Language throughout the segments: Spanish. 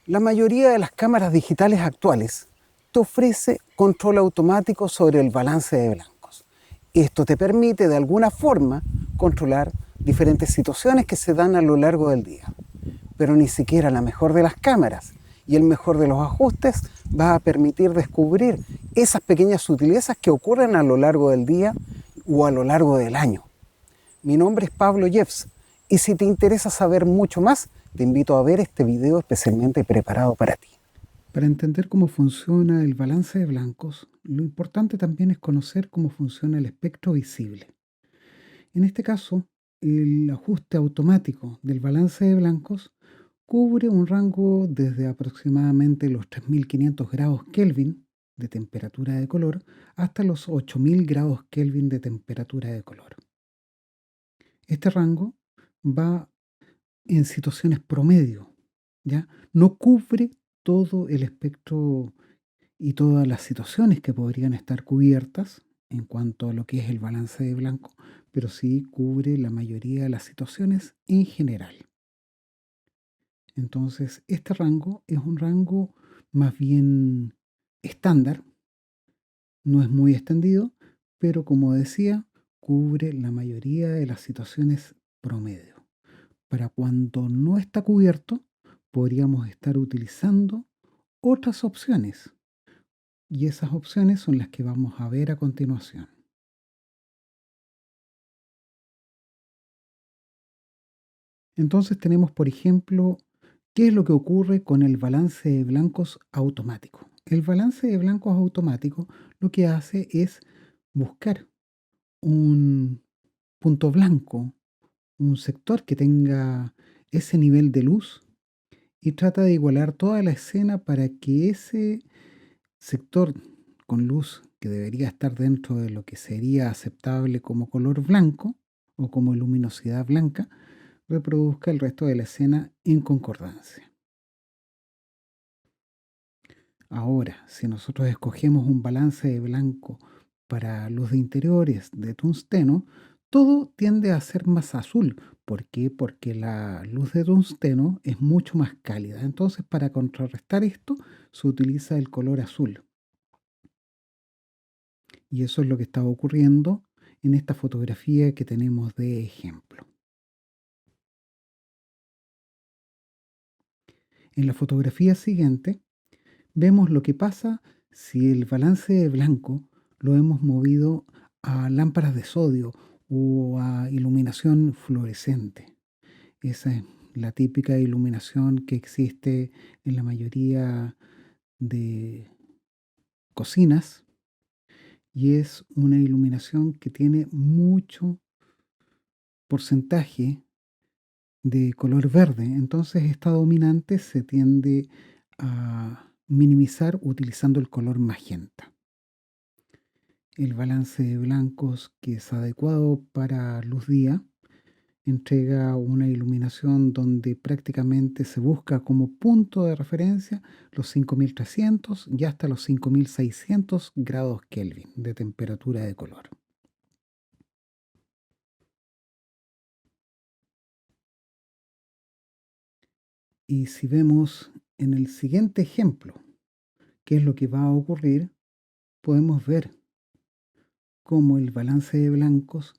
La mayoría de las cámaras digitales actuales te ofrece control automático sobre el balance de blancos. Esto te permite de alguna forma controlar diferentes situaciones que se dan a lo largo del día. Pero ni siquiera la mejor de las cámaras y el mejor de los ajustes va a permitir descubrir esas pequeñas sutilezas que ocurren a lo largo del día o a lo largo del año. Mi nombre es Pablo Jeffs y si te interesa saber mucho más, te invito a ver este video especialmente preparado para ti. Para entender cómo funciona el balance de blancos, lo importante también es conocer cómo funciona el espectro visible. En este caso, el ajuste automático del balance de blancos cubre un rango desde aproximadamente los 3500 grados Kelvin de temperatura de color hasta los 8000 grados Kelvin de temperatura de color. Este rango va en situaciones promedio, ¿ya? No cubre todo el espectro y todas las situaciones que podrían estar cubiertas en cuanto a lo que es el balance de blanco, pero sí cubre la mayoría de las situaciones en general. Entonces, este rango es un rango más bien estándar, no es muy extendido, pero como decía, cubre la mayoría de las situaciones promedio. Para cuando no está cubierto, podríamos estar utilizando otras opciones. Y esas opciones son las que vamos a ver a continuación. Entonces tenemos, por ejemplo, ¿qué es lo que ocurre con el balance de blancos automático? El balance de blancos automático lo que hace es buscar un punto blanco, un sector que tenga ese nivel de luz y trata de igualar toda la escena para que ese sector con luz que debería estar dentro de lo que sería aceptable como color blanco o como luminosidad blanca, reproduzca el resto de la escena en concordancia. Ahora, si nosotros escogemos un balance de blanco para luz de interiores de tungsteno, todo tiende a ser más azul. ¿Por qué? Porque la luz de tungsteno es mucho más cálida. Entonces, para contrarrestar esto, se utiliza el color azul. Y eso es lo que está ocurriendo en esta fotografía que tenemos de ejemplo. En la fotografía siguiente vemos lo que pasa si el balance de blanco lo hemos movido a lámparas de sodio o a iluminación fluorescente. Esa es la típica iluminación que existe en la mayoría de cocinas y es una iluminación que tiene mucho porcentaje de color verde. Entonces esta dominante se tiende a minimizar utilizando el color magenta. El balance de blancos que es adecuado para luz día entrega una iluminación donde prácticamente se busca como punto de referencia los 5300 y hasta los 5600 grados Kelvin de temperatura de color. Y si vemos en el siguiente ejemplo qué es lo que va a ocurrir, podemos ver cómo el balance de blancos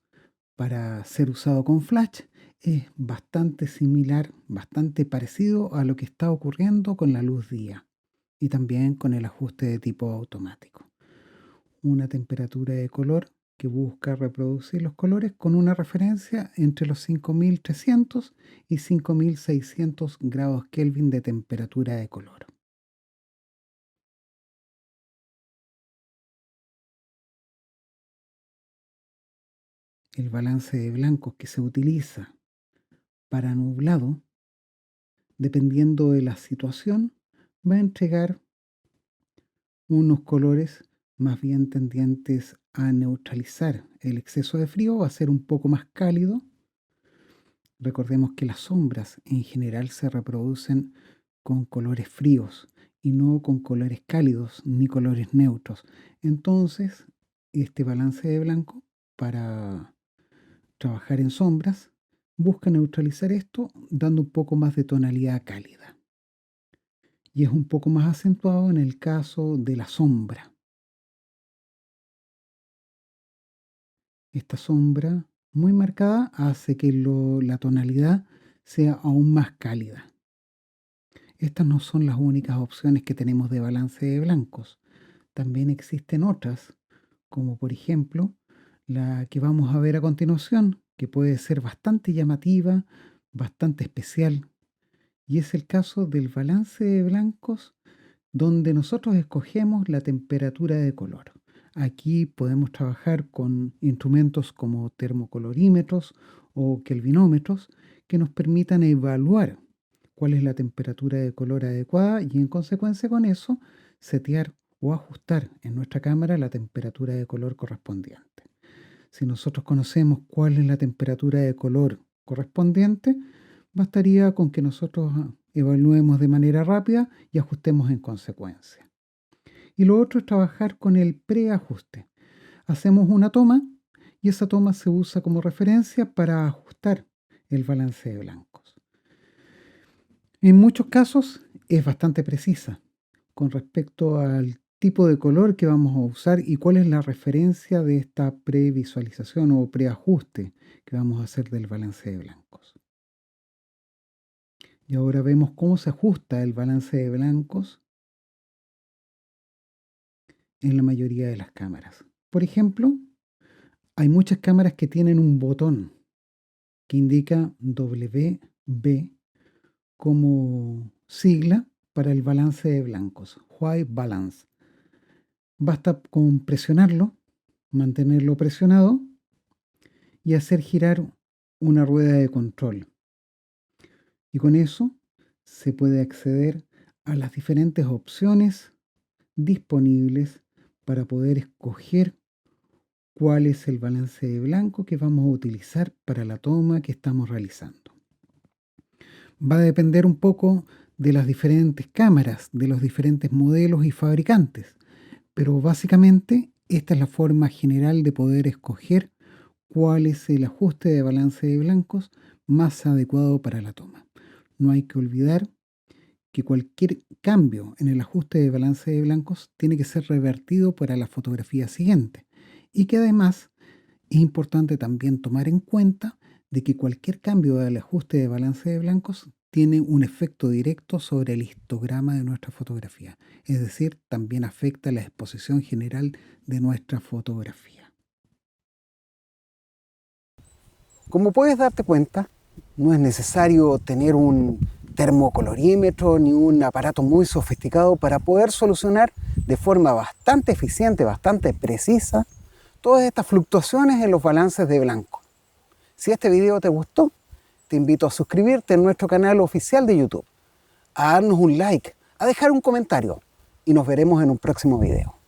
para ser usado con flash es bastante similar, bastante parecido a lo que está ocurriendo con la luz día y también con el ajuste de tipo automático. Una temperatura de color que busca reproducir los colores con una referencia entre los 5300 y 5600 grados Kelvin de temperatura de color. El balance de blancos que se utiliza para nublado, dependiendo de la situación, va a entregar unos colores más bien tendientes a neutralizar el exceso de frío o a ser un poco más cálido. Recordemos que las sombras en general se reproducen con colores fríos y no con colores cálidos ni colores neutros. Entonces, este balance de blanco para trabajar en sombras busca neutralizar esto dando un poco más de tonalidad cálida. y es un poco más acentuado en el caso de la sombra. Esta sombra muy marcada hace que la tonalidad sea aún más cálida. Estas no son las únicas opciones que tenemos de balance de blancos. También existen otras, como por ejemplo la que vamos a ver a continuación, que puede ser bastante llamativa, bastante especial. Y es el caso del balance de blancos, donde nosotros escogemos la temperatura de color. Aquí podemos trabajar con instrumentos como termocolorímetros o kelvinómetros que nos permitan evaluar cuál es la temperatura de color adecuada y en consecuencia con eso setear o ajustar en nuestra cámara la temperatura de color correspondiente. Si nosotros conocemos cuál es la temperatura de color correspondiente, bastaría con que nosotros evaluemos de manera rápida y ajustemos en consecuencia. Y lo otro es trabajar con el preajuste. Hacemos una toma y esa toma se usa como referencia para ajustar el balance de blancos. En muchos casos es bastante precisa con respecto al tipo de color que vamos a usar y cuál es la referencia de esta previsualización o preajuste que vamos a hacer del balance de blancos. Y ahora vemos cómo se ajusta el balance de blancos en la mayoría de las cámaras. Por ejemplo, hay muchas cámaras que tienen un botón que indica WB como sigla para el balance de blancos, White Balance. Basta con presionarlo, mantenerlo presionado y hacer girar una rueda de control. Y con eso se puede acceder a las diferentes opciones disponibles para poder escoger cuál es el balance de blanco que vamos a utilizar para la toma que estamos realizando. Va a depender un poco de las diferentes cámaras, de los diferentes modelos y fabricantes, pero básicamente esta es la forma general de poder escoger cuál es el ajuste de balance de blancos más adecuado para la toma. No hay que olvidar que cualquier cambio en el ajuste de balance de blancos tiene que ser revertido para la fotografía siguiente y que además es importante también tomar en cuenta de que cualquier cambio del ajuste de balance de blancos tiene un efecto directo sobre el histograma de nuestra fotografía, es decir, también afecta la exposición general de nuestra fotografía. Como puedes darte cuenta, no es necesario tener un termocolorímetro ni un aparato muy sofisticado para poder solucionar de forma bastante eficiente, bastante precisa, todas estas fluctuaciones en los balances de blanco. Si este video te gustó, te invito a suscribirte en nuestro canal oficial de YouTube, a darnos un like, a dejar un comentario y nos veremos en un próximo video.